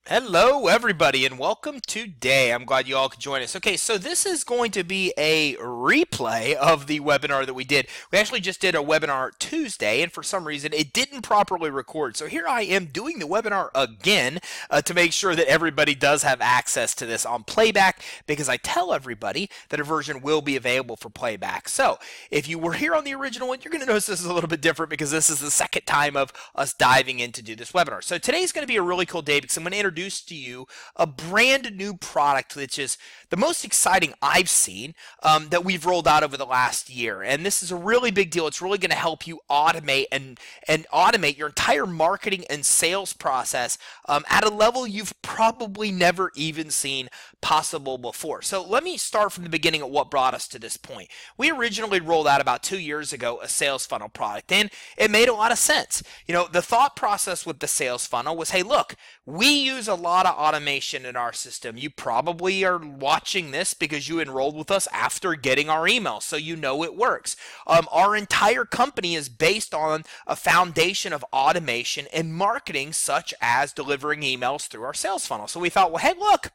Hello, everybody, and welcome today. I'm glad you all could join us. Okay, so this is going to be a replay of the webinar that we did. We actually just did a webinar Tuesday, and for some reason it didn't properly record. So here I am doing the webinar again to make sure that everybody does have access to this on playback, because I tell everybody that a version will be available for playback. So if you were here on the original one, you're going to notice this is a little bit different because this is the second time of us diving in to do this webinar. So today's going to be a really cool day because I'm going to introduce to you a brand new product, which is the most exciting I've seen that we've rolled out over the last year. And this is a really big deal. It's really going to help you automate and automate your entire marketing and sales process at a level you've probably never even seen possible before. So let me start from the beginning of what brought us to this point. We originally rolled out about 2 years ago a sales funnel product, and it made a lot of sense. You know, the thought process with the sales funnel was, hey, look, we use a lot of automation in our system. You probably are watching this because you enrolled with us after getting our email, so you know it works. Our entire company is based on a foundation of automation and marketing, such as delivering emails through our sales funnel. So we thought, well, hey, look,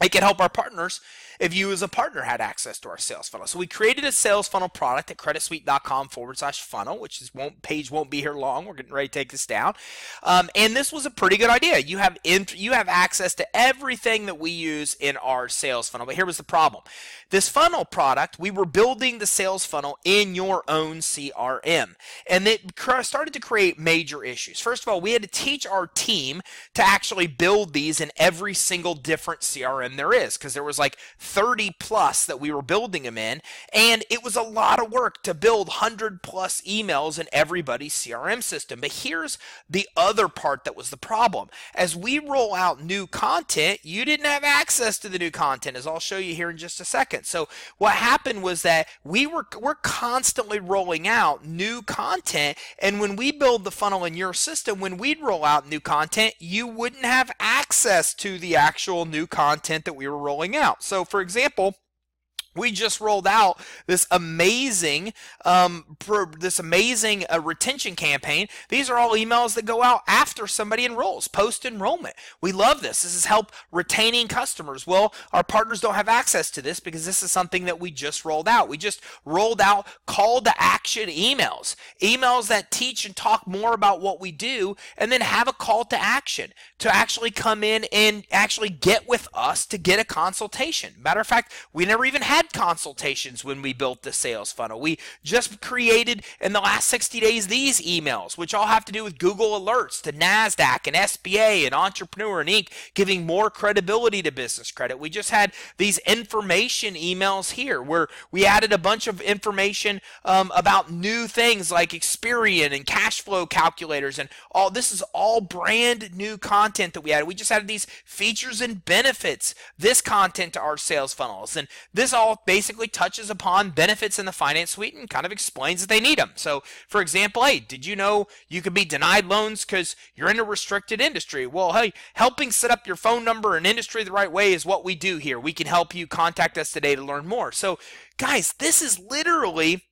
it can help our partners if you as a partner had access to our sales funnel. So we created a sales funnel product at creditsuite.com/funnel, which is page won't be here long. We're getting ready to take this down. And this was a pretty good idea. You have access to everything that we use in our sales funnel. But here was the problem. This funnel product, we were building the sales funnel in your own CRM. And it started to create major issues. First of all, we had to teach our team to actually build these in every single different CRM there is, because there was like 30 plus that we were building them in, and it was a lot of work to build 100 plus emails in everybody's CRM system. But here's the other part that was the problem. As we roll out new content, you didn't have access to the new content, as I'll show you here in just a second. So what happened was that we're constantly rolling out new content, and when we build the funnel in your system, when we'd roll out new content, you wouldn't have access to the actual new content that we were rolling out. So for example, we just rolled out this amazing retention campaign. These are all emails that go out after somebody enrolls, post-enrollment. We love this. This is help retaining customers. Well, our partners don't have access to this because this is something that we just rolled out. We just rolled out call to action emails, emails that teach and talk more about what we do, and then have a call to action to actually come in and actually get with us to get a consultation. Matter of fact, we never even had consultations when we built the sales funnel. We just created in the last 60 days these emails, which all have to do with Google alerts to NASDAQ and SBA and Entrepreneur and Inc., giving more credibility to business credit. We just had these information emails here where we added a bunch of information about new things like Experian and cash flow calculators, and all this is all brand new content that we added. We just added these features and benefits, this content to our sales funnels, and this all basically touches upon benefits in the finance suite and kind of explains that they need them. So for example, hey, did you know you could be denied loans because you're in a restricted industry? Well, hey, helping set up your phone number and industry the right way is what we do here. We can help you. Contact us today to learn more. So guys, this is literally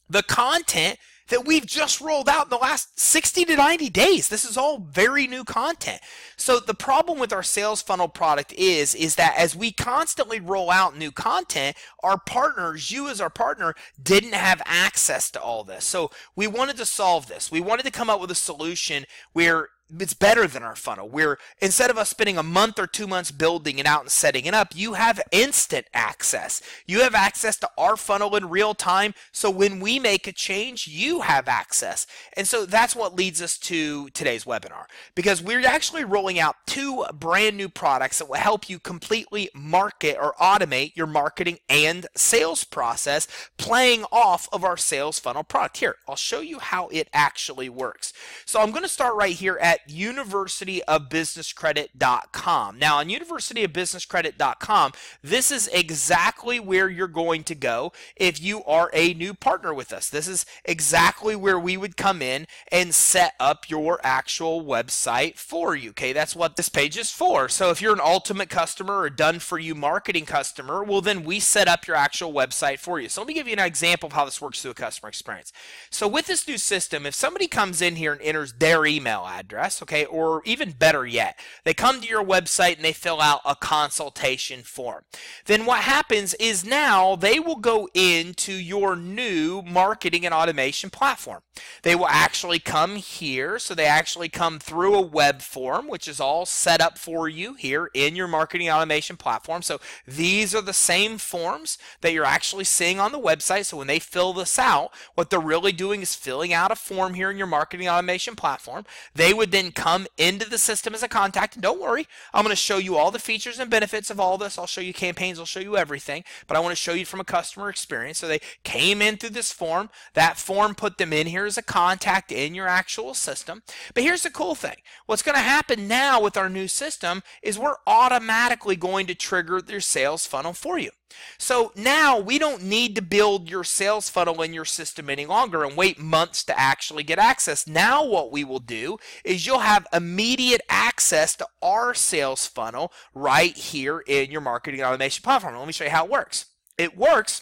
the content that we've just rolled out in the last 60 to 90 days. This is all very new content. So the problem with our sales funnel product is that as we constantly roll out new content, our partners, you as our partner, didn't have access to all this. So we wanted to solve this. We wanted to come up with a solution where it's better than our funnel, where instead of us spending a month or 2 months building it out and setting it up, you have instant access. You have access to our funnel in real time, so when we make a change, you have access. And so that's what leads us to today's webinar, because we're actually rolling out 2 brand new products that will help you completely market or automate your marketing and sales process, playing off of our sales funnel product. Here, I'll show you how it actually works. So I'm going to start right here at universityofbusinesscredit.com. Now on universityofbusinesscredit.com, this is exactly where you're going to go if you are a new partner with us. This is exactly where we would come in and set up your actual website for you. Okay, that's what this page is for. So if you're an ultimate customer or done for you marketing customer, well then we set up your actual website for you. So let me give you an example of how this works through a customer experience. So with this new system, if somebody comes in here and enters their email address, address, okay, or even better yet, they come to your website and they fill out a consultation form. Then what happens is now they will go into your new marketing and automation platform. They will actually come here, so they actually come through a web form, which is all set up for you here in your marketing automation platform. So these are the same forms that you're actually seeing on the website. So when they fill this out, what they're really doing is filling out a form here in your marketing automation platform. They would then come into the system as a contact. And don't worry, I'm going to show you all the features and benefits of all this. I'll show you campaigns, I'll show you everything, but I want to show you from a customer experience. So they came in through this form. That form put them in here as a contact in your actual system. But here's the cool thing. What's going to happen now with our new system is we're automatically going to trigger their sales funnel for you. So now we don't need to build your sales funnel in your system any longer and wait months to actually get access. Now what we will do is you'll have immediate access to our sales funnel right here in your marketing automation platform. Let me show you how it works. It works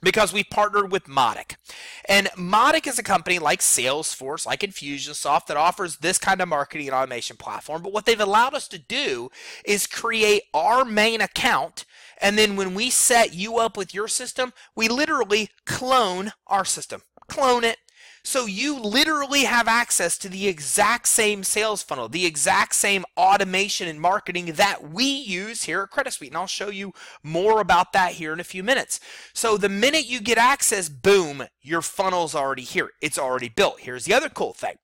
because we partnered with Modic. And Modic is a company like Salesforce, like Infusionsoft, that offers this kind of marketing and automation platform. But what they've allowed us to do is create our main account, and then when we set you up with your system, we literally clone our system. Clone it. So you literally have access to the exact same sales funnel, the exact same automation and marketing that we use here at Credit Suite. And I'll show you more about that here in a few minutes. So the minute you get access, boom, your funnel's already here. It's already built. Here's the other cool thing.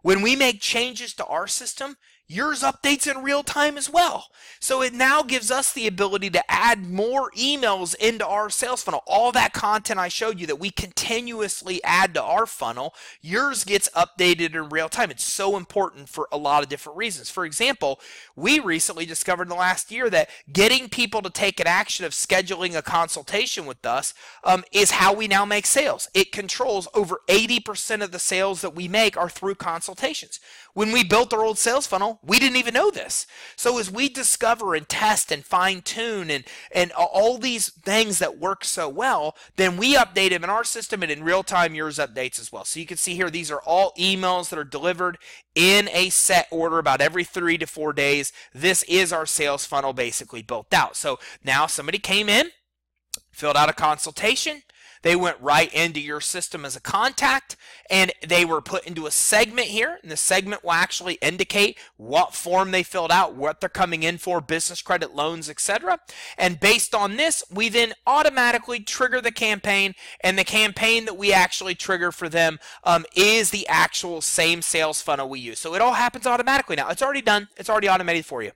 When we make changes to our system, yours updates in real time as well. So it now gives us the ability to add more emails into our sales funnel. All that content I showed you that we continuously add to our funnel, yours gets updated in real time. It's so important for a lot of different reasons. For example, we recently discovered in the last year that getting people to take an action of scheduling a consultation with us is how we now make sales. It controls over 80% of the sales that we make are through consultations. When we built our old sales funnel, we didn't even know this. So as we discover and test and fine tune and all these things that work so well, then we update them in our system, and in real time yours updates as well. So you can see here, these are all emails that are delivered in a set order about every 3 to 4 days. This is our sales funnel basically built out. So now somebody came in, filled out a consultation. They went right into your system as a contact, and they were put into a segment here, and the segment will actually indicate what form they filled out, what they're coming in for, business credit, loans, etc. And based on this, we then automatically trigger the campaign, and the campaign that we actually trigger for them is the actual same sales funnel we use. So it all happens automatically now. It's already done. It's already automated for you.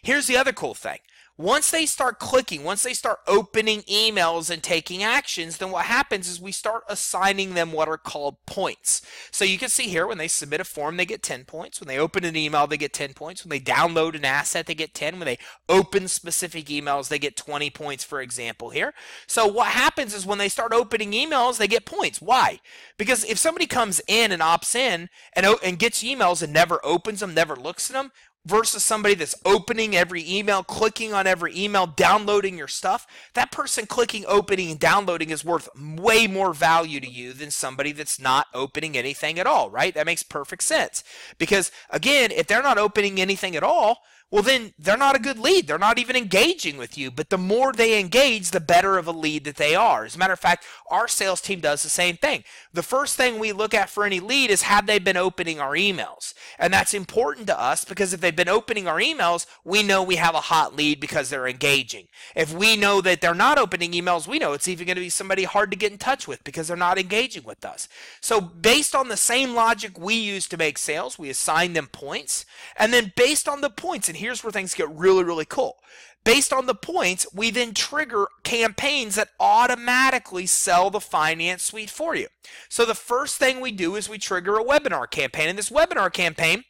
Here's the other cool thing. Once they start clicking, once they start opening emails and taking actions, then what happens is we start assigning them what are called points. So you can see here, when they submit a form, they get 10 points. When they open an email, they get 10 points. When they download an asset, they get 10. When they open specific emails, they get 20 points, for example here. So what happens is when they start opening emails, they get points. Why? Because if somebody comes in and opts in and gets emails and never opens them, never looks at them, versus somebody that's opening every email, clicking on every email, downloading your stuff, that person clicking, opening, and downloading is worth way more value to you than somebody that's not opening anything at all, right? That makes perfect sense. Because, again, if they're not opening anything at all, well, then they're not a good lead. They're not even engaging with you. But the more they engage, the better of a lead that they are. As a matter of fact, our sales team does the same thing. The first thing we look at for any lead is, have they been opening our emails? And that's important to us, because if they've been opening our emails, we know we have a hot lead because they're engaging. If we know that they're not opening emails, we know it's even going to be somebody hard to get in touch with because they're not engaging with us. So based on the same logic we use to make sales, we assign them points. And then based on the points, and here's where things get really, really cool. Based on the points, we then trigger campaigns that automatically sell the finance suite for you. So the first thing we do is we trigger a webinar campaign. And this webinar campaign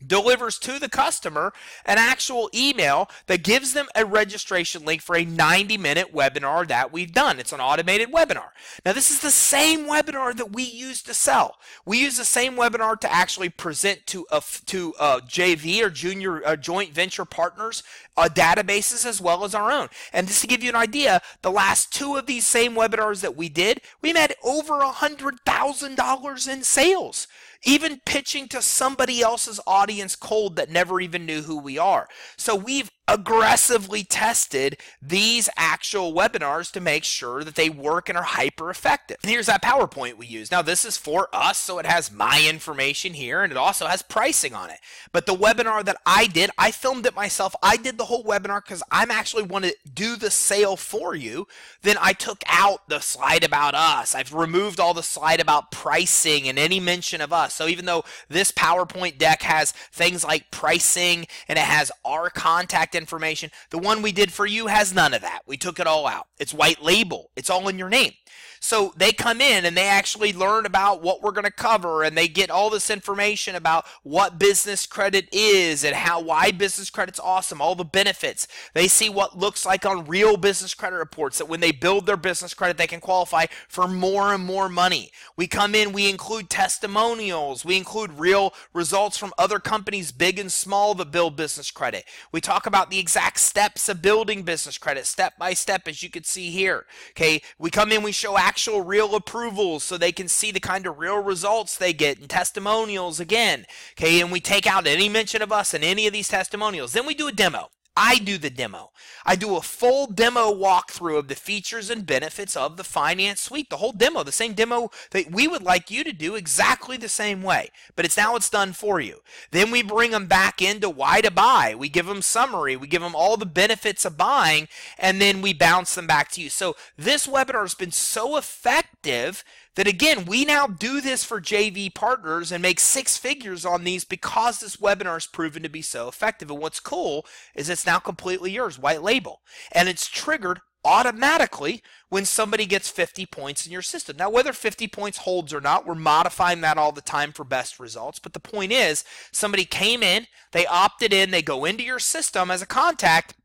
delivers to the customer an actual email that gives them a registration link for a 90-minute webinar that we've done. It's an automated webinar. Now, this is the same webinar that we use to sell. We use the same webinar to actually present to JV or junior joint venture partners databases as well as our own. And just to give you an idea, the last 2 of these same webinars that we did, we made over $100,000 in sales. even pitching to somebody else's audience cold that never even knew who we are. So we've aggressively tested these actual webinars to make sure that they work and are hyper effective. And here's that PowerPoint we use. Now this is for us, so it has my information here and it also has pricing on it. But the webinar that I did, I filmed it myself. I did the whole webinar because I'm actually want to do the sale for you. Then I took out the slide about us. I've removed all the slide about pricing and any mention of us. So even though this PowerPoint deck has things like pricing and it has our contact information, the one we did for you has none of that. We took it all out. It's white label. It's all in your name. So they come in and they actually learn about what we're going to cover, and they get all this information about what business credit is and why business credit's awesome, all the benefits. They see what looks like on real business credit reports, that when they build their business credit, they can qualify for more and more money. We come in, we include testimonials, we include real results from other companies, big and small, that build business credit. We talk about the exact steps of building business credit, step by step, as you can see here. Okay, we come in, we show actual real approvals so they can see the kind of real results they get, and testimonials again. Okay, and we take out any mention of us in any of these testimonials. Then we do a demo. I do the demo. I do a full demo walkthrough of the features and benefits of the finance suite. The whole demo, the same demo that we would like you to do exactly the same way. But it's done for you. Then we bring them back into why to buy. We give them summary. We give them all the benefits of buying, and then we bounce them back to you. So this webinar has been so effective that, again, we now do this for JV partners and make 6 figures on these because this webinar has proven to be so effective. And what's cool is it's now completely yours, white label. And it's triggered automatically when somebody gets 50 points in your system. Now, whether 50 points holds or not, we're modifying that all the time for best results. But the point is, somebody came in, they opted in, they go into your system as a contact,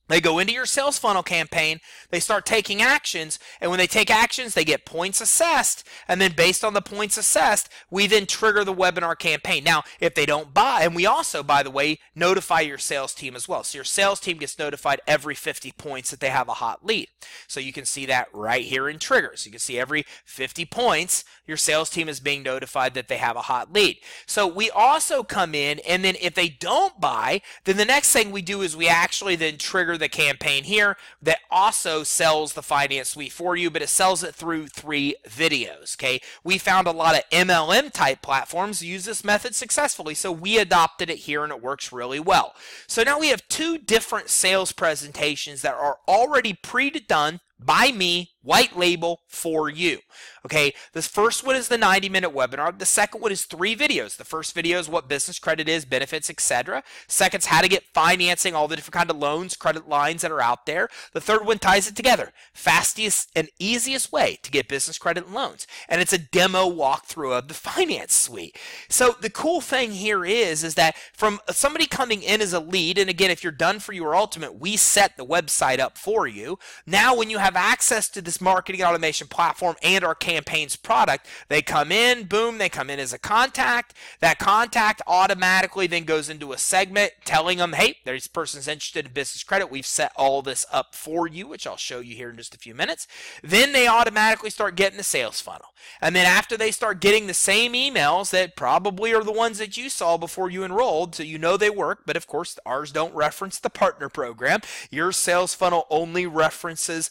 they go into your sales funnel campaign, they start taking actions, and when they take actions, they get points assessed, and then based on the points assessed, we then trigger the webinar campaign. Now, if they don't buy, and we also, by the way, notify your sales team as well. So your sales team gets notified every 50 points that they have a hot lead. So you can see that right here in triggers. You can see every 50 points, your sales team is being notified that they have a hot lead. So we also come in, and then if they don't buy, then the next thing we do is we actually then trigger the campaign here that also sells the finance suite for you, but it sells it through 3 videos. Okay, we found a lot of MLM type platforms use this method successfully, so we adopted it here and it works really well. So now we have 2 different sales presentations that are already pre-done by me, white label for you. Okay, this first one is the 90-minute webinar. The second one is 3 videos. The first video is what business credit is, benefits, etc. Second's how to get financing, all the different kind of loans, credit lines that are out there. The third one ties it together. Fastest and easiest way to get business credit and loans. And it's a demo walkthrough of the finance suite. So the cool thing here is that from somebody coming in as a lead, and again, if you're done for your ultimate, we set the website up for you. Now when you have access to this marketing automation platform and our campaigns product, they come in, boom, they come in as a contact. That contact automatically then goes into a segment telling them, hey, this person's interested in business credit. We've set all this up for you, which I'll show you here in just a few minutes. Then they automatically start getting the sales funnel. And then after they start getting the same emails that probably are the ones that you saw before you enrolled, so you know they work, but of course ours don't reference the partner program. Your sales funnel only references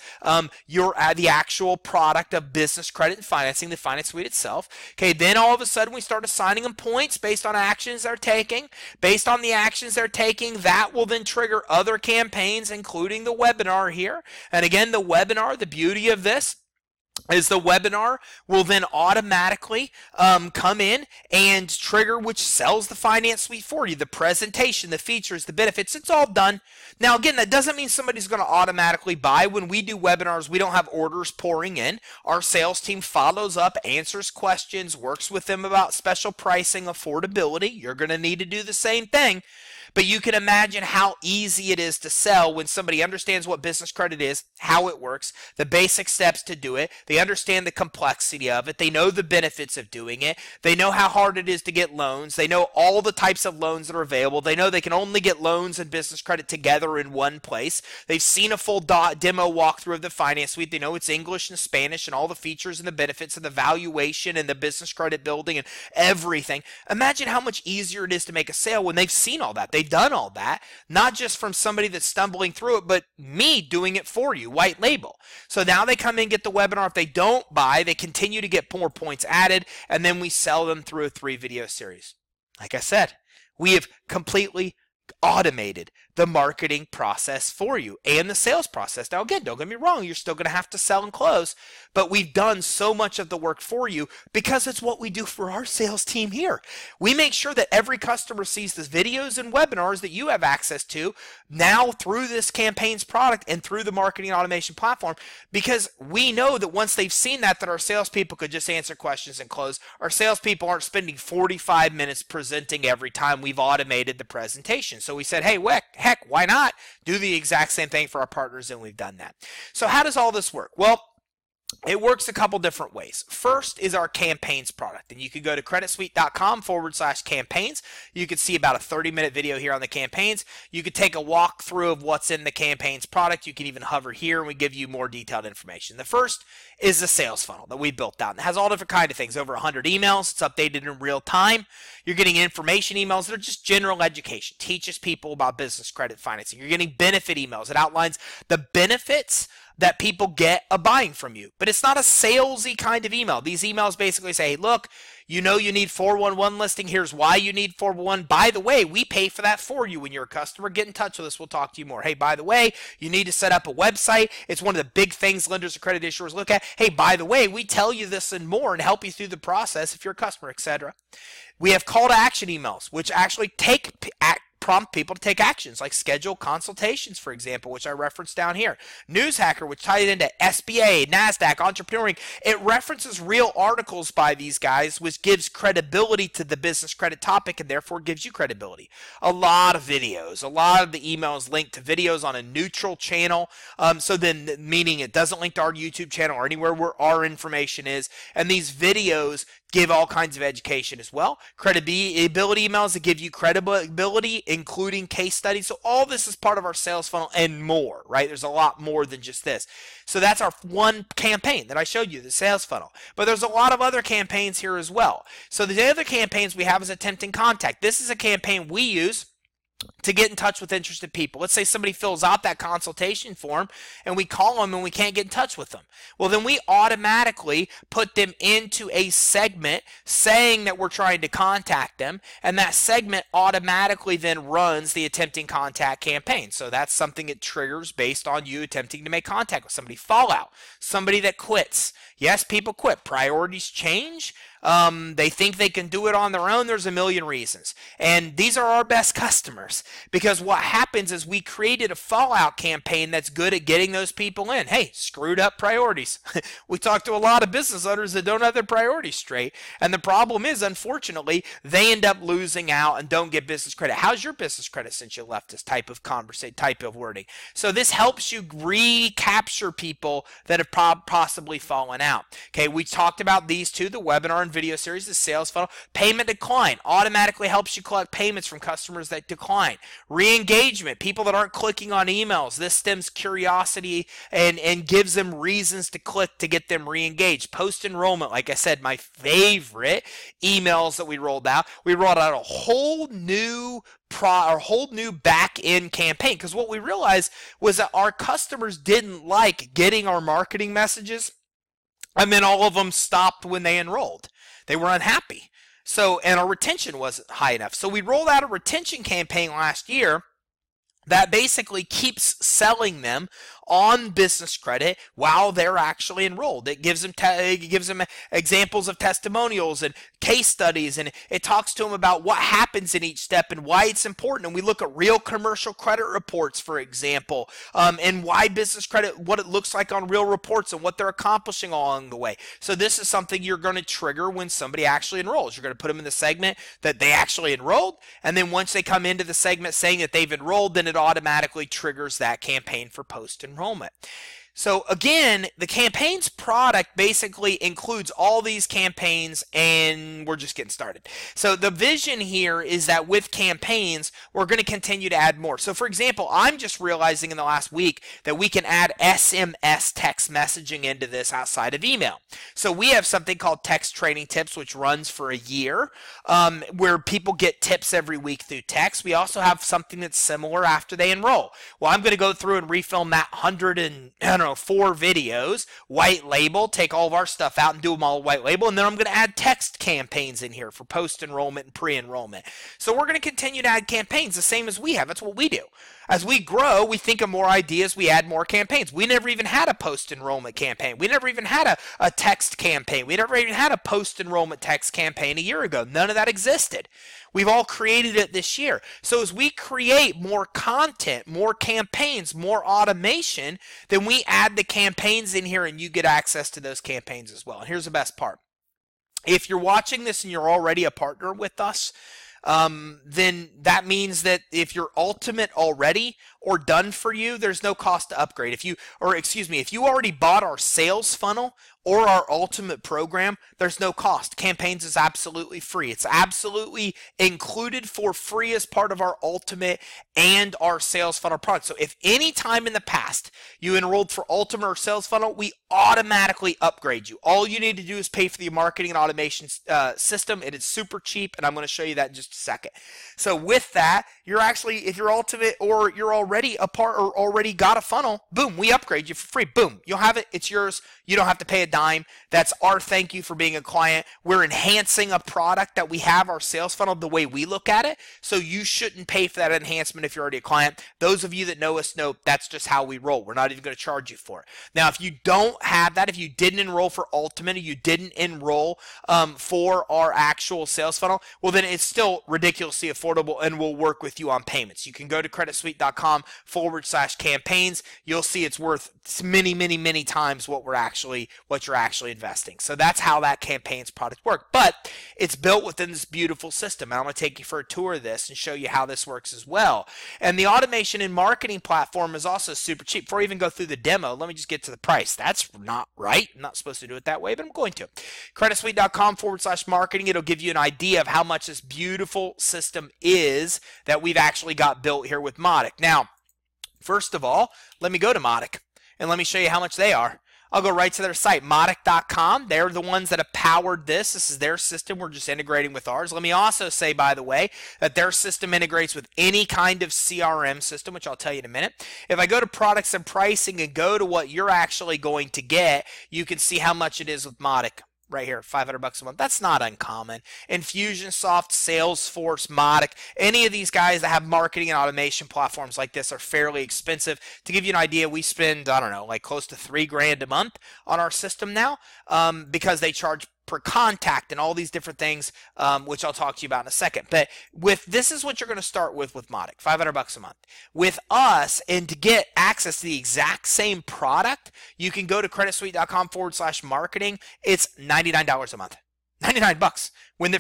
the actual product of business credit and financing, the finance suite itself. Okay, then all of a sudden we start assigning them points based on actions they're taking. Based on the actions they're taking, that will then trigger other campaigns, including the webinar here. And again, the webinar, the beauty of this is the webinar will then automatically come in and trigger, which sells the finance suite for you. The presentation, the features, the benefits, it's all done. Now, again, that doesn't mean somebody's going to automatically buy. When we do webinars, we don't have orders pouring in. Our sales team follows up, answers questions, works with them about special pricing, affordability. You're going to need to do the same thing. But you can imagine how easy it is to sell when somebody understands what business credit is, how it works, the basic steps to do it. They understand the complexity of it. They know the benefits of doing it. They know how hard it is to get loans. They know all the types of loans that are available. They know they can only get loans and business credit together in one place. They've seen a full demo walkthrough of the finance suite. They know it's English and Spanish and all the features and the benefits and the valuation and the business credit building and everything. Imagine how much easier it is to make a sale when they've seen all that. They've done all that, not just from somebody that's stumbling through it, but me doing it for you, white label. So now they come in and get the webinar. If they don't buy, they continue to get more points added, and then we sell them through a 3-video series. Like I said, we have completely automated the marketing process for you and the sales process. Now again, don't get me wrong, you're still going to have to sell and close, but we've done so much of the work for you because it's what we do for our sales team here. We make sure that every customer sees the videos and webinars that you have access to now through this campaign's product and through the marketing automation platform, because we know that once they've seen that our salespeople could just answer questions and close. Our salespeople aren't spending 45 minutes presenting every time we've automated the presentation. So we said, hey, heck, why not do the exact same thing for our partners? And we've done that. So how does all this work? Well, it works a couple different ways. First is our campaigns product, and you can go to creditsuite.com/campaigns. You can see about a 30-minute video here on the campaigns. You could take a walkthrough of what's in the campaigns product. You can even hover here and we give you more detailed information. The first is the sales funnel that we built out. It has all different kinds of things, over 100 emails. It's updated in real time. You're getting information emails that are just general education, teaches people about business credit financing. You're getting benefit emails. It outlines the benefits that people get a buying from you. But it's not a salesy kind of email. These emails basically say, hey, look, you know you need 411 listing. Here's why you need 411. By the way, we pay for that for you when you're a customer. Get in touch with us. We'll talk to you more. Hey, by the way, you need to set up a website. It's one of the big things lenders and credit issuers look at. Hey, by the way, we tell you this and more and help you through the process if you're a customer, etc. We have call to action emails, which actually prompt people to take actions, like schedule consultations, for example, which I referenced down here. News Hacker, which ties into SBA, NASDAQ, entrepreneuring. It references real articles by these guys, which gives credibility to the business credit topic and therefore gives you credibility. A lot of videos, a lot of the emails link to videos on a neutral channel. So then, meaning it doesn't link to our YouTube channel or anywhere where our information is. And these videos give all kinds of education as well. Credibility emails that give you credibility, including case studies. So all this is part of our sales funnel and more, right? There's a lot more than just this. So that's our one campaign that I showed you, the sales funnel. But there's a lot of other campaigns here as well. So the other campaigns we have is Attempting Contact. This is a campaign we use to get in touch with interested people. Let's say somebody fills out that consultation form and we call them and we can't get in touch with them. Well, then we automatically put them into a segment saying that we're trying to contact them, and that segment automatically then runs the Attempting Contact campaign. So that's something it triggers based on you attempting to make contact with somebody. Fallout, somebody that quits. Yes, people quit. Priorities change. They think they can do it on their own. There's a million reasons. And these are our best customers, because what happens is we created a fallout campaign that's good at getting those people in. Hey, screwed up priorities. We talk to a lot of business owners that don't have their priorities straight. And the problem is, unfortunately, they end up losing out and don't get business credit. How's your business credit since you left this type of wording? So this helps you recapture people that have possibly fallen out. Okay, we talked about these two, the webinar and video series, the sales funnel. Payment decline automatically helps you collect payments from customers that decline. Re-engagement, people that aren't clicking on emails. This stems curiosity and gives them reasons to click to get them re-engaged. Post-enrollment, like I said, my favorite emails that we rolled out. We rolled out a whole new back-end campaign, because what we realized was that our customers didn't like getting our marketing messages, and then all of them stopped when they enrolled. They were unhappy. So, and our retention wasn't high enough. So we rolled out a retention campaign last year that basically keeps selling them on business credit while they're actually enrolled. It gives them examples of testimonials and case studies, and it talks to them about what happens in each step and why it's important. And we look at real commercial credit reports, for example, and why business credit, what it looks like on real reports and what they're accomplishing along the way. So this is something you're going to trigger when somebody actually enrolls. You're going to put them in the segment that they actually enrolled, and then once they come into the segment saying that they've enrolled, then it automatically triggers that campaign for post-enrollment. So again, the campaigns product basically includes all these campaigns, and we're just getting started. So the vision here is that with campaigns, we're going to continue to add more. So for example, I'm just realizing in the last week that we can add SMS text messaging into this outside of email. So we have something called Text Training Tips, which runs for a year, where people get tips every week through text. We also have something that's similar after they enroll. Well, I'm going to go through and refilm that 4 videos, white label, take all of our stuff out and do them all white label, and then I'm going to add text campaigns in here for post-enrollment and pre-enrollment. So we're going to continue to add campaigns the same as we have. That's what we do. As we grow, we think of more ideas, we add more campaigns. We never even had a post-enrollment campaign. We never even had a text campaign. We never even had a post-enrollment text campaign a year ago. None of that existed. We've all created it this year. So as we create more content, more campaigns, more automation, then we add the campaigns in here and you get access to those campaigns as well. And here's the best part. If you're watching this and you're already a partner with us, then that means that if you're ultimate already or done for you, there's no cost to upgrade. If you already bought our sales funnel or our ultimate program, there's no cost. Campaigns is absolutely free. It's absolutely included for free as part of our ultimate and our sales funnel product. So if any time in the past you enrolled for ultimate or sales funnel, we automatically upgrade you. All you need to do is pay for the marketing and automation system. It is super cheap, and I'm going to show you that in just a second. So with that, you're actually, if you're ultimate or you're already a part or already got a funnel, boom, we upgrade you for free. Boom, you'll have it. It's yours. You don't have to pay a dime. That's our thank you for being a client. We're enhancing a product that we have, our sales funnel, the way we look at it. So you shouldn't pay for that enhancement if you're already a client. Those of you that know us know that's just how we roll. We're not even going to charge you for it. Now, if you don't have that, if you didn't enroll for Ultimate or you didn't enroll for our actual sales funnel, well, then it's still ridiculously affordable and we'll work with you on payments. You can go to creditsuite.com/campaigns. You'll see it's worth many, many, many times what you're actually investing. So that's how that campaigns product works. But it's built within this beautiful system. I'm going to take you for a tour of this and show you how this works as well. And the automation and marketing platform is also super cheap. Before I even go through the demo, let me just get to the price. That's not right. I'm not supposed to do it that way, but I'm going to. creditsuite.com/marketing. It'll give you an idea of how much this beautiful system is that we've actually got built here with Modic. Now, first of all, let me go to Modic and let me show you how much they are. I'll go right to their site, modic.com. They're the ones that have powered this. This is their system. We're just integrating with ours. Let me also say, by the way, that their system integrates with any kind of CRM system, which I'll tell you in a minute. If I go to products and pricing and go to what you're actually going to get, you can see how much it is with Modic. Right here, $500 a month. That's not uncommon. Infusionsoft, Salesforce, Modic, any of these guys that have marketing and automation platforms like this are fairly expensive. To give you an idea, we spend, I don't know, like close to $3,000 a month on our system now because they charge per contact and all these different things, which I'll talk to you about in a second. But this is what you're going to start with Modic, $500 a month. With us, and to get access to the exact same product, you can go to creditsuite.com/marketing. It's $99 a month. $99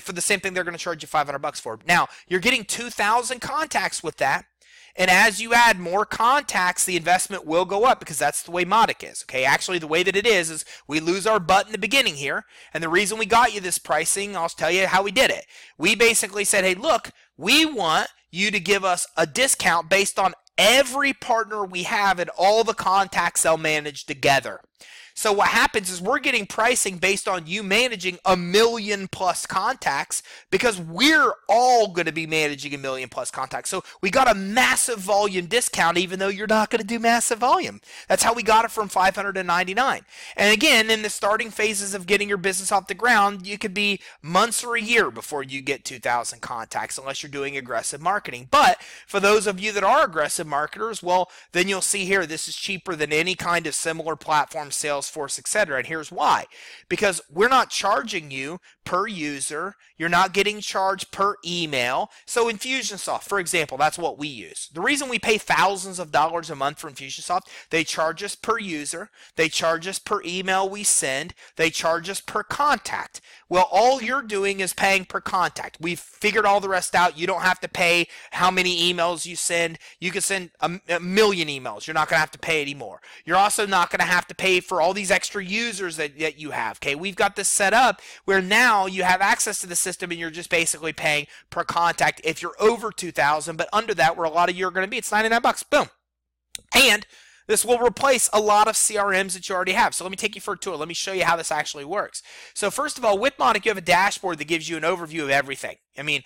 for the same thing they're going to charge you $500 for. Now, you're getting 2,000 contacts with that. And as you add more contacts, the investment will go up because that's the way Modic is. Okay, actually the way that it is we lose our butt in the beginning here. And the reason we got you this pricing, I'll tell you how we did it. We basically said, hey, look, we want you to give us a discount based on every partner we have and all the contacts they'll manage together. So what happens is we're getting pricing based on you managing 1,000,000 plus contacts because we're all going to be managing 1,000,000 plus contacts. So we got a massive volume discount even though you're not going to do massive volume. That's how we got it from $599. And again, in the starting phases of getting your business off the ground, you could be months or a year before you get 2,000 contacts unless you're doing aggressive marketing. But for those of you that are aggressive marketers, well, then you'll see here this is cheaper than any kind of similar platform, Salesforce, etc. And here's why. Because we're not charging you per user. You're not getting charged per email. So Infusionsoft, for example, that's what we use. The reason we pay thousands of dollars a month for Infusionsoft, they charge us per user. They charge us per email we send. They charge us per contact. Well, all you're doing is paying per contact. We've figured all the rest out. You don't have to pay how many emails you send. You can send a million emails. You're not going to have to pay anymore. You're also not going to have to pay for all these extra users that you have. Okay, we've got this set up where now you have access to the system and you're just basically paying per contact if you're over 2,000, but under that, where a lot of you are going to be, it's 99 bucks. Boom. And this will replace a lot of CRMs that you already have. So let me take you for a tour. Let me show you how this actually works. So first of all, with Monic, you have a dashboard that gives you an overview of everything. I mean,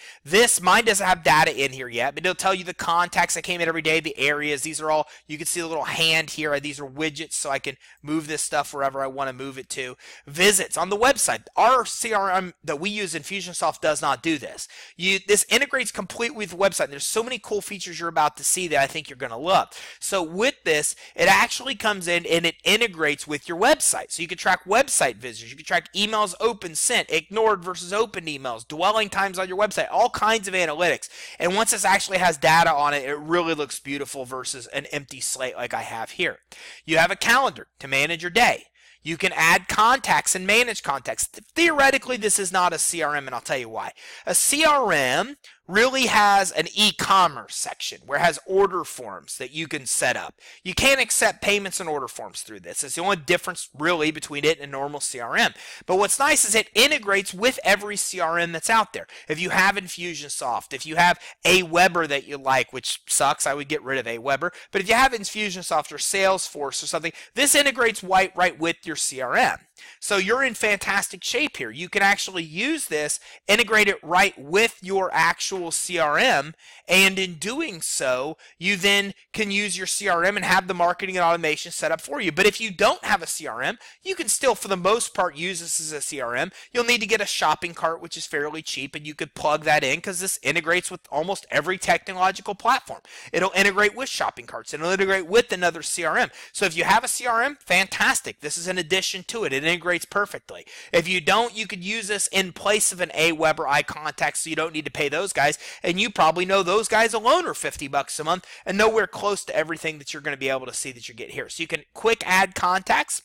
mine doesn't have data in here yet, but it'll tell you the contacts that came in every day, the areas. These are all, you can see the little hand here. These are widgets, so I can move this stuff wherever I want to move it to. Visits on the website. Our CRM that we use, Infusionsoft, does not do this. This integrates completely with the website. There's so many cool features you're about to see that I think you're going to love. So with this, it actually comes in and it integrates with your website. So you can track website visitors. You can track emails open, sent, ignored versus open emails, dwelling times on your website, all kinds of analytics. And once this actually has data on it, it really looks beautiful versus an empty slate like I have here. You have a calendar to manage your day. You can add contacts and manage contacts. Theoretically, this is not a CRM, and I'll tell you why. A CRM really has an e-commerce section where it has order forms that you can set up. You can't accept payments and order forms through this. It's the only difference really between it and a normal CRM. But what's nice is it integrates with every CRM that's out there. If you have Infusionsoft, if you have Aweber that you like, which sucks, I would get rid of Aweber, but if you have Infusionsoft or Salesforce or something, this integrates right with your CRM. So you're in fantastic shape here. You can actually use this, integrate it right with your actual CRM, and in doing so, you then can use your CRM and have the marketing and automation set up for you. But if you don't have a CRM, you can still, for the most part, use this as a CRM. You'll need to get a shopping cart, which is fairly cheap, and you could plug that in because this integrates with almost every technological platform. It'll integrate with shopping carts. It'll integrate with another CRM. So if you have a CRM, fantastic. This is an addition to it. It integrates perfectly. If you don't, you could use this in place of an Aweber iContact, so you don't need to pay those guys. And you probably know those guys alone are 50 bucks a month and nowhere close to everything that you're going to be able to see that you get here. So you can quick add contacts,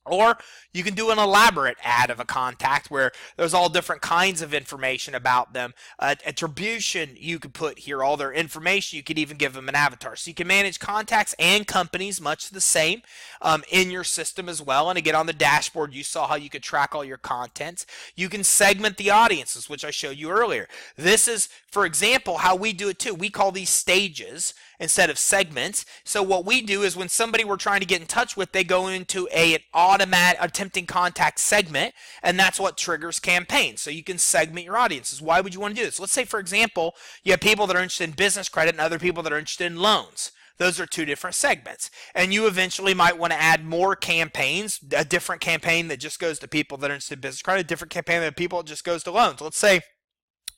or you can do an elaborate ad of a contact where there's all different kinds of information about them. Attribution, you could put here all their information. You could even give them an avatar. So you can manage contacts and companies much the same in your system as well. And again, on the dashboard, you saw how you could track all your contents. You can segment the audiences, which I showed you earlier. This is, for example, how we do it too. We call these stages instead of segments. So what we do is when somebody we're trying to get in touch with, they go into an automatic attempting contact segment, and that's what triggers campaigns. So you can segment your audiences. Why would you want to do this? Let's say, for example, you have people that are interested in business credit and other people that are interested in loans. Those are two different segments. And you eventually might want to add more campaigns, a different campaign that just goes to people that are interested in business credit, a different campaign that people that just goes to loans. Let's say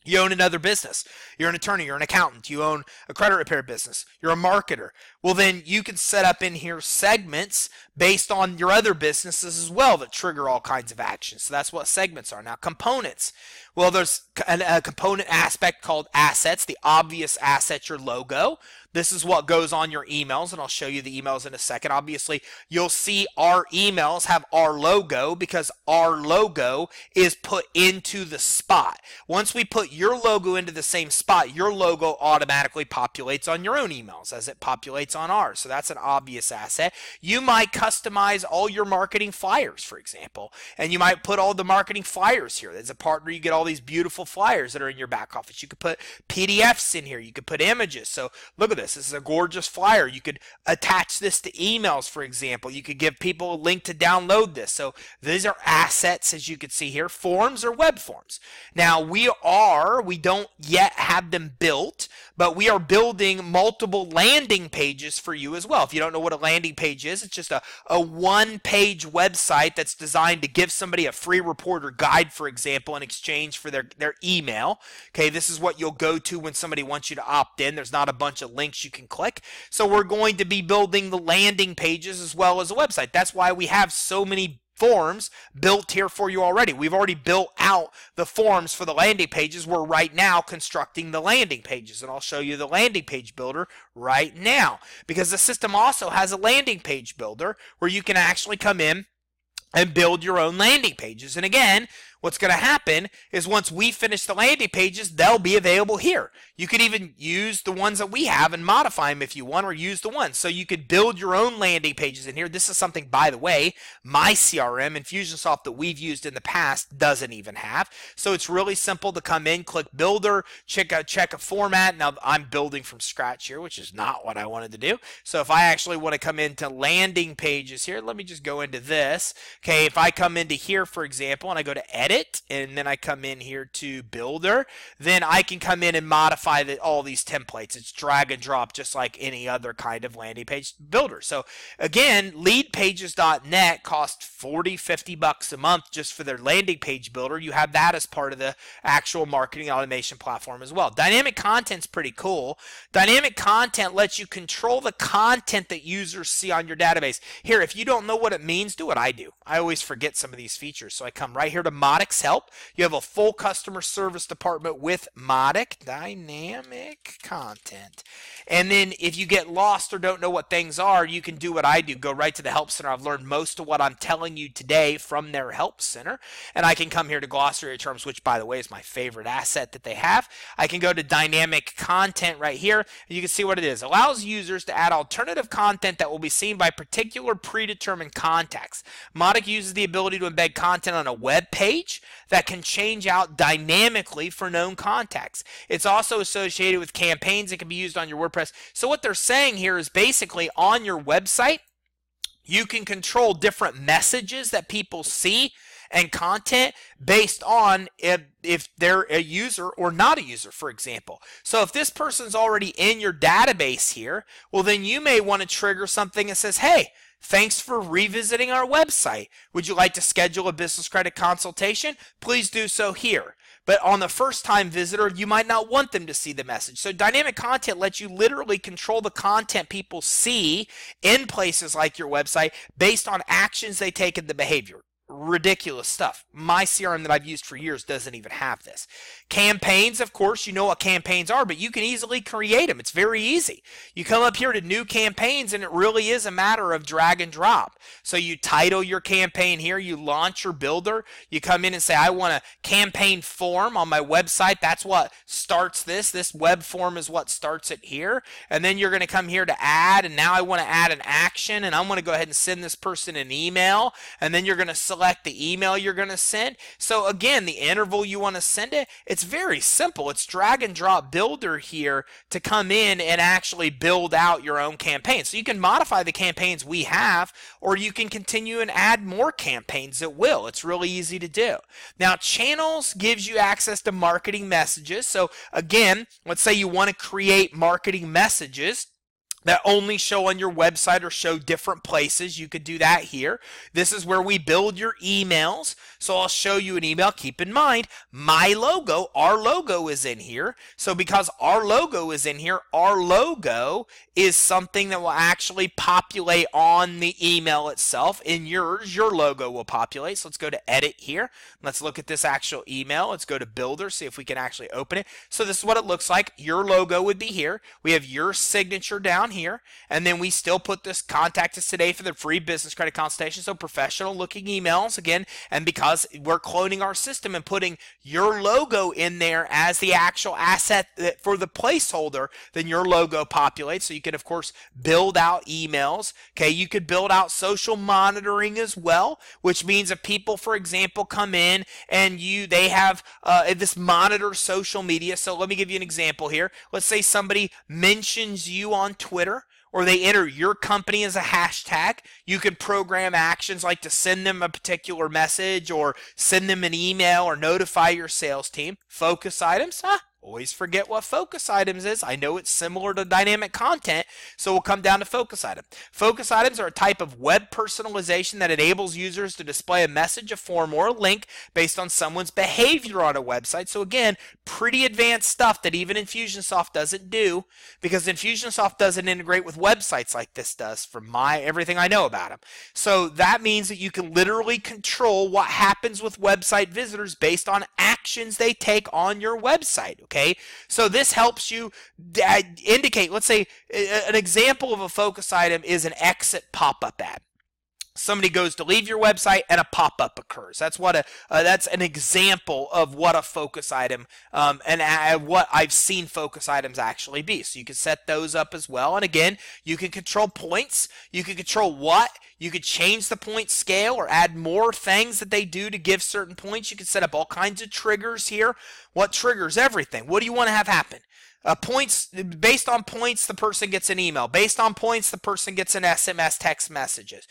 you own another business. You're an attorney, you're an accountant, you own a credit repair business, you're a marketer. Well, then you can set up in here segments based on your other businesses as well that trigger all kinds of actions. So that's what segments are. Now, components. Well, there's a component aspect called assets. The obvious asset, your logo. This is what goes on your emails, and I'll show you the emails in a second. Obviously, you'll see our emails have our logo because our logo is put into the spot. Once we put your logo into the same spot, your logo automatically populates on your own emails as it populates on ours. So that's an obvious asset. You might customize all your marketing flyers, for example, and you might put all the marketing flyers here. As a partner, you get all these beautiful flyers that are in your back office. You could put PDFs in here. You could put images. So look at at this. This is a gorgeous flyer. You could attach this to emails, for example. You could give people a link to download this. So these are assets, as you can see here, forms or web forms. Now we don't yet have them built, but we are building multiple landing pages for you as well. If you don't know what a landing page is, it's just a one-page website that's designed to give somebody a free report or guide, for example, in exchange for their email. Okay, this is what you'll go to when somebody wants you to opt in. There's not a bunch of links you can click. So we're going to be building the landing pages as well as a website. That's why we have so many forms built here for you already. We've already built out the forms for the landing pages. We're right now constructing the landing pages, and I'll show you the landing page builder right now, because the system also has a landing page builder where you can actually come in and build your own landing pages. And again, what's going to happen is once we finish the landing pages, they'll be available here. You could even use the ones that we have and modify them if you want, or use the ones. So you could build your own landing pages in here. This is something, by the way, my CRM, Infusionsoft, that we've used in the past doesn't even have. So it's really simple to come in, click Builder, check a format. Now I'm building from scratch here, which is not what I wanted to do. So if I actually want to come into landing pages here, let me just go into this. Okay, if I come into here, for example, and I go to Edit, and then I come in here to Builder, then I can come in and modify all these templates. It's drag and drop just like any other kind of landing page builder. So again, leadpages.net cost $40-50 a month just for their landing page builder. You have that as part of the actual marketing automation platform as well. Dynamic content's pretty cool. Dynamic content lets you control the content that users see on your database. Here, if you don't know what it means, do what I do. I always forget some of these features. So I come right here to Modic's Help. You have a full customer service department with Modic Dynamic Content. And then if you get lost or don't know what things are, you can do what I do. Go right to the Help Center. I've learned most of what I'm telling you today from their Help Center. And I can come here to glossary terms, which, by the way, is my favorite asset that they have. I can go to Dynamic Content right here. And you can see what it is. It allows users to add alternative content that will be seen by particular predetermined contexts. Modic uses the ability to embed content on a web page that can change out dynamically for known contexts. It's also associated with campaigns that can be used on your WordPress. So what they're saying here is basically on your website, you can control different messages that people see and content based on if they're a user or not a user, for example. So if this person's already in your database here, well, then you may want to trigger something that says, hey, thanks for revisiting our website. Would you like to schedule a business credit consultation? Please do so here. But on the first time visitor, you might not want them to see the message. So dynamic content lets you literally control the content people see in places like your website based on actions they take in the behavior. Ridiculous stuff. My CRM that I've used for years doesn't even have this. Campaigns, of course, you know what campaigns are, but you can easily create them. It's very easy. You come up here to new campaigns, and it really is a matter of drag and drop. So you title your campaign here, you launch your builder, you come in and say, I want a campaign form on my website. That's what starts this. This web form is what starts it here. And then you're going to come here to add, and now I want to add an action, and I'm going to go ahead and send this person an email, and then you're going to select the email you're going to send. So again, the interval you want to send it, it's very simple. It's drag and drop builder here to come in and actually build out your own campaign. So you can modify the campaigns we have, or you can continue and add more campaigns at will. It's really easy to do. Now, channels gives you access to marketing messages. So again, let's say you want to create marketing messages that only show on your website or show different places. You could do that here. This is where we build your emails. So I'll show you an email. Keep in mind, my logo, our logo is in here. So because our logo is in here, our logo is something that will actually populate on the email itself. In yours, your logo will populate. So let's go to edit here. Let's look at this actual email. Let's go to builder, see if we can actually open it. So this is what it looks like. Your logo would be here. We have your signature down here, and then we still put this contact us today for the free business credit consultation. So professional looking emails again, and because we're cloning our system and putting your logo in there as the actual asset for the placeholder, then your logo populates. So you can of course build out emails. Okay, you could build out social monitoring as well, which means if people, for example, come in and they have this monitor social media. So let me give you an example here. Let's say somebody mentions you on Twitter, or they enter your company as a hashtag. You can program actions like to send them a particular message or send them an email or notify your sales team. Focus items, always forget what focus items is. I know it's similar to dynamic content, so we'll come down to focus item. Focus items are a type of web personalization that enables users to display a message, a form, or a link based on someone's behavior on a website. So again, pretty advanced stuff that even Infusionsoft doesn't do, because Infusionsoft doesn't integrate with websites like this does from everything I know about them. So that means that you can literally control what happens with website visitors based on actions they take on your website. Okay, so this helps you indicate, let's say an example of a focus item is an exit pop-up ad. Somebody goes to leave your website and a pop-up occurs. That's an example of what a focus item and what I've seen focus items actually be. So you can set those up as well. And again, you can control points. You can control what. You could change the point scale or add more things that they do to give certain points. You can set up all kinds of triggers here. What triggers everything? What do you want to have happen? Points, based on points, the person gets an email. Based on points, the person gets an SMS text messages.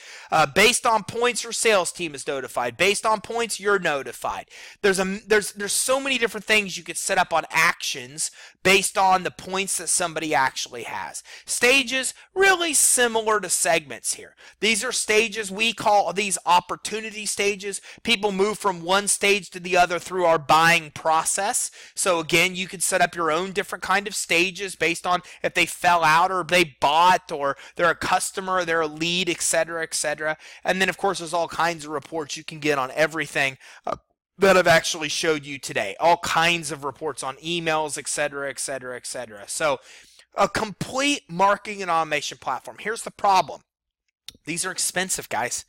Based on points, your sales team is notified. Based on points, you're notified. There's so many different things you could set up on actions based on the points that somebody actually has. Stages, really similar to segments here. These are stages, we call these opportunity stages. People move from one stage to the other through our buying process. So again, you could set up your own different kind of stages based on if they fell out or they bought or they're a customer, they're a lead, etc., etc. And then of course there's all kinds of reports you can get on everything that I've actually showed you today. All kinds of reports on emails, etc., etc., etc. So a complete marketing and automation platform. Here's the problem. These are expensive, guys.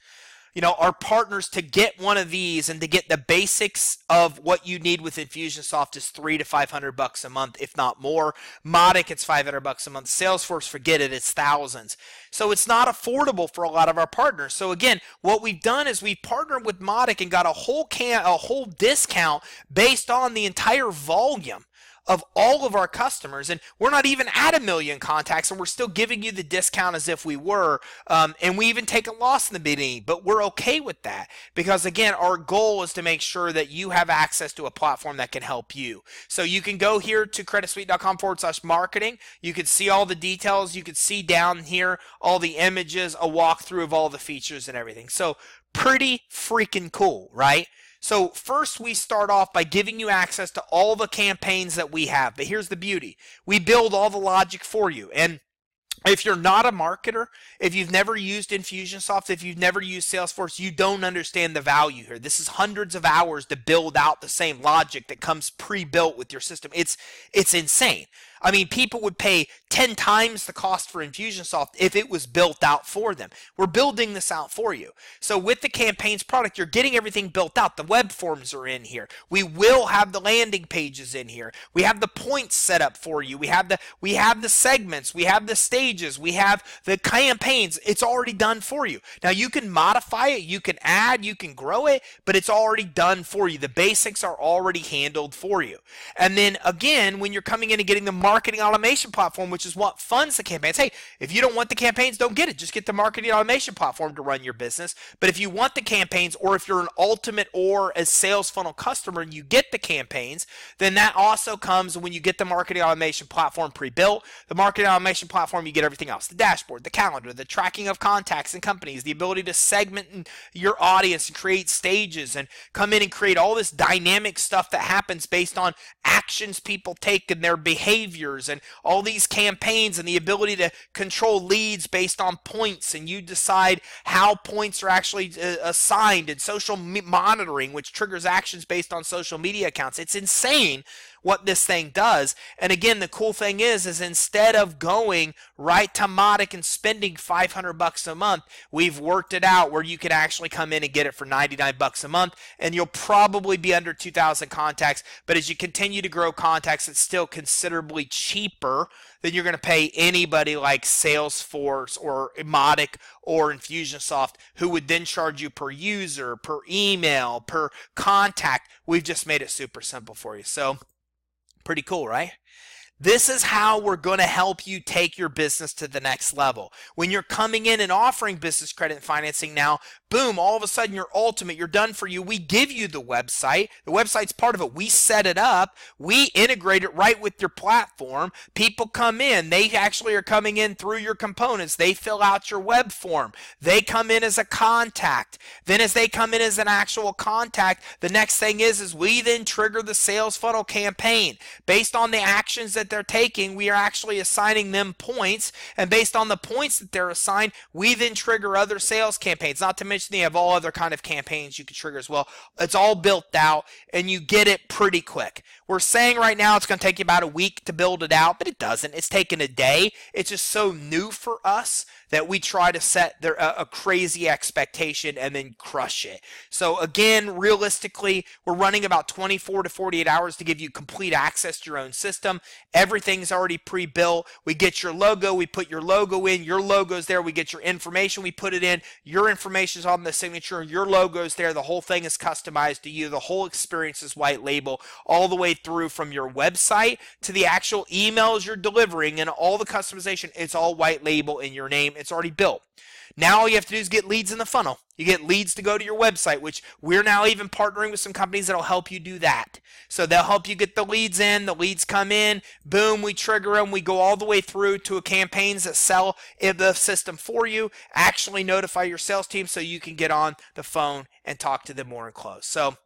You know, our partners, to get one of these and to get the basics of what you need with Infusionsoft is $300 to $500 a month, if not more. Modic, it's $500 a month. Salesforce, forget it, it's thousands. So it's not affordable for a lot of our partners. So again, what we've done is we've partnered with Modic and got a whole discount based on the entire volume of all of our customers, and we're not even at 1 million contacts, and we're still giving you the discount as if we were, and we even take a loss in the beginning, but we're okay with that because again, our goal is to make sure that you have access to a platform that can help you. So you can go here to creditsuite.com/marketing. You can see all the details. You can see down here all the images, a walkthrough of all the features and everything. So pretty freaking cool, right? So first we start off by giving you access to all the campaigns that we have. But here's the beauty. We build all the logic for you. And if you're not a marketer, if you've never used Infusionsoft, if you've never used Salesforce, you don't understand the value here. This is hundreds of hours to build out the same logic that comes pre-built with your system. It's insane. I mean, people would pay 10 times the cost for Infusionsoft if it was built out for them. We're building this out for you. So with the campaigns product, you're getting everything built out. The web forms are in here. We will have the landing pages in here. We have the points set up for you. We have the segments. We have the stages. We have the campaigns. It's already done for you. Now you can modify it. You can add. You can grow it, but it's already done for you. The basics are already handled for you. And then again, when you're coming in and getting the marketing automation platform, which is what funds the campaigns. Hey, if you don't want the campaigns, don't get it. Just get the marketing automation platform to run your business. But if you want the campaigns, or if you're an ultimate or a sales funnel customer and you get the campaigns, then that also comes when you get the marketing automation platform pre-built. The marketing automation platform, you get everything else. The dashboard, the calendar, the tracking of contacts and companies, the ability to segment your audience and create stages and come in and create all this dynamic stuff that happens based on actions people take and their behaviors and all these campaigns, and the ability to control leads based on points, and you decide how points are actually assigned, and social monitoring, which triggers actions based on social media accounts. It's insane what this thing does. And again, the cool thing is instead of going right to Modic and spending $500 a month, we've worked it out where you can actually come in and get it for $99 a month, and you'll probably be under 2,000 contacts. But as you continue to grow contacts, it's still considerably cheaper than you're going to pay anybody like Salesforce or Modic or Infusionsoft, who would then charge you per user, per email, per contact. We've just made it super simple for you. So pretty cool, right? This is how we're going to help you take your business to the next level. When you're coming in and offering business credit and financing now, boom, all of a sudden you're ultimate, you're done for you. We give you the website. The website's part of it. We set it up. We integrate it right with your platform. People come in. They actually are coming in through your components. They fill out your web form. They come in as a contact. Then as they come in as an actual contact, the next thing is we then trigger the sales funnel campaign. Based on the actions that they're taking, we are actually assigning them points, and based on the points that they're assigned, we then trigger other sales campaigns. Not to mention they have all other kind of campaigns you can trigger as well. It's all built out, and you get it pretty quick. We're saying right now it's going to take you about a week to build it out, but it doesn't. It's taken a day. It's just so new for us that we try to set a crazy expectation and then crush it. So again, realistically, we're running about 24 to 48 hours to give you complete access to your own system. Everything's already pre-built. We get your logo, we put your logo in, your logo's there, we get your information, we put it in, your information's on the signature, your logo's there, the whole thing is customized to you, the whole experience is white label, all the way through from your website to the actual emails you're delivering, and all the customization, it's all white label in your name. It's already built. Now all you have to do is get leads in the funnel. You get leads to go to your website, which we're now even partnering with some companies that'll help you do that. So they'll help you get the leads in, the leads come in, boom, we trigger them, we go all the way through to campaigns that sell in the system for you, actually notify your sales team so you can get on the phone and talk to them more and close. So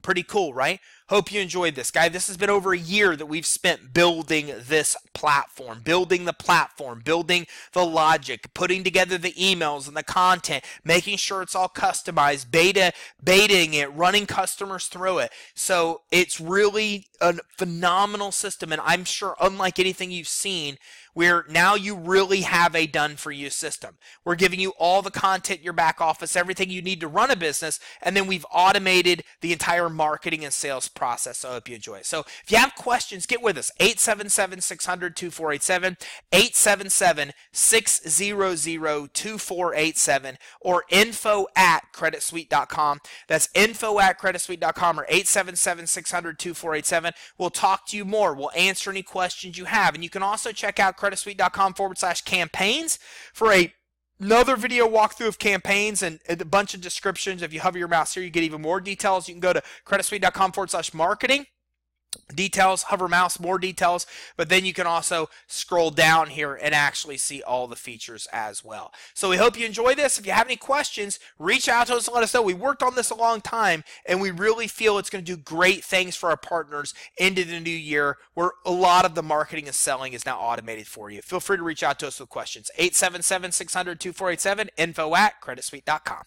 pretty cool, right? Hope you enjoyed this, guy. This has been over a year that we've spent building this platform, building the platform, building the logic, putting together the emails and the content, making sure it's all customized, betaing it, running customers through it. So it's really a phenomenal system, and I'm sure unlike anything you've seen, where now you really have a done-for-you system. We're giving you all the content in your back office, everything you need to run a business, and then we've automated the entire marketing and sales process. So I hope you enjoy it. So if you have questions, get with us. 877-600-2487, 877-600-2487, or info@creditsuite.com. That's info@creditsuite.com, or 877-600-2487. We'll talk to you more. We'll answer any questions you have. And you can also check out creditsuite.com/campaigns for another video walkthrough of campaigns and a bunch of descriptions. If you hover your mouse here, you get even more details. You can go to creditsuite.com/marketing. Details, hover mouse, more details, but then you can also scroll down here and actually see all the features as well. So we hope you enjoy this. If you have any questions, reach out to us and let us know. We worked on this a long time, and we really feel it's going to do great things for our partners into the new year, where a lot of the marketing and selling is now automated for you. Feel free to reach out to us with questions. 877-600-2487, info@creditsuite.com.